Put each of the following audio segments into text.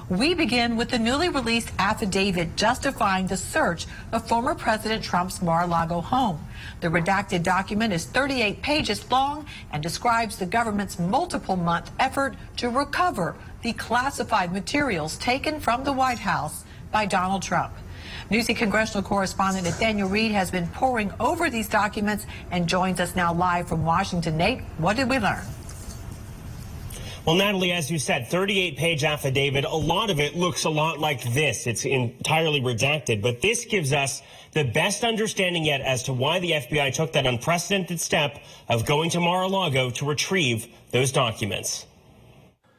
We begin with the newly released affidavit justifying the search of former President Trump's Mar-a-Lago home. The redacted document is 38 pages long and describes the government's multiple-month effort to recover the classified materials taken from the White House by Donald Trump. Newsy congressional correspondent Nathaniel Reed has been poring over these documents and joins us now live from Washington. Nate, what did we learn? Well, Natalie, as you said, 38-page affidavit. A lot of it looks a lot like this. It's entirely redacted, but this gives us the best understanding yet as to why the FBI took that unprecedented step of going to Mar-a-Lago to retrieve those documents.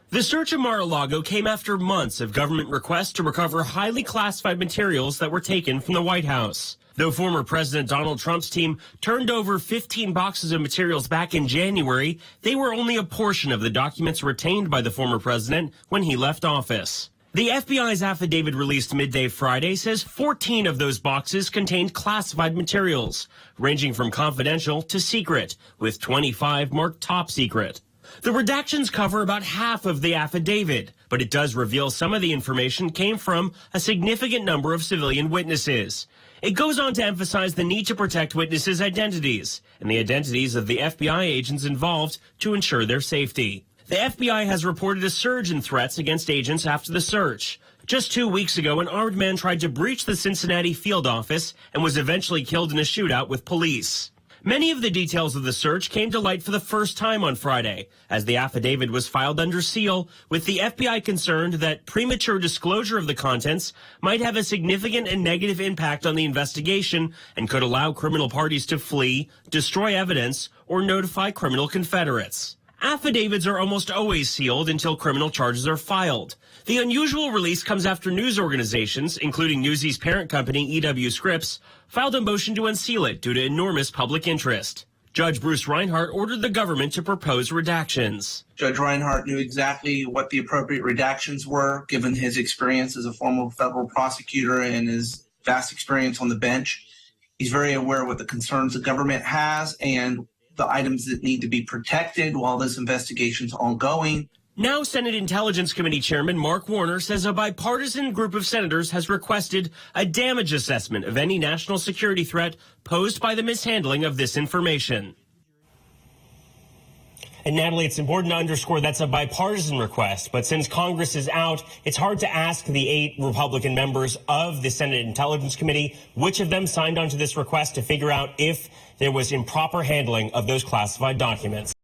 The search of Mar-a-Lago came after months of government requests to recover highly classified materials that were taken from the White House. Though former President Donald Trump's team turned over 15 boxes of materials back in January, they were only a portion of the documents retained by the former president when he left office. The FBI's affidavit released midday Friday says 14 of those boxes contained classified materials, ranging from confidential to secret, with 25 marked top secret. The redactions cover about half of the affidavit, but it does reveal some of the information came from a significant number of civilian witnesses. It goes on to emphasize the need to protect witnesses' identities and the identities of the FBI agents involved to ensure their safety. The FBI has reported a surge in threats against agents after the search. Just 2 weeks ago, an armed man tried to breach the Cincinnati field office and was eventually killed in a shootout with police. Many of the details of the search came to light for the first time on Friday, as the affidavit was filed under seal, with the FBI concerned that premature disclosure of the contents might have a significant and negative impact on the investigation and could allow criminal parties to flee, destroy evidence, or notify criminal confederates. Affidavits are almost always sealed until criminal charges are filed. The unusual release comes after news organizations, including Newsy's parent company, EW Scripps, filed a motion to unseal it due to enormous public interest. Judge Bruce Reinhart ordered the government to propose redactions. Judge Reinhart knew exactly what the appropriate redactions were, given his experience as a former federal prosecutor and his vast experience on the bench. He's very aware of what the concerns the government has and the items that need to be protected while this investigation is ongoing. Now Senate Intelligence Committee Chairman Mark Warner says a bipartisan group of senators has requested a damage assessment of any national security threat posed by the mishandling of this information. And Natalie, it's important to underscore that's a bipartisan request, but since Congress is out, it's hard to ask the 8 Republican members of the Senate Intelligence Committee which of them signed onto this request to figure out if there was improper handling of those classified documents.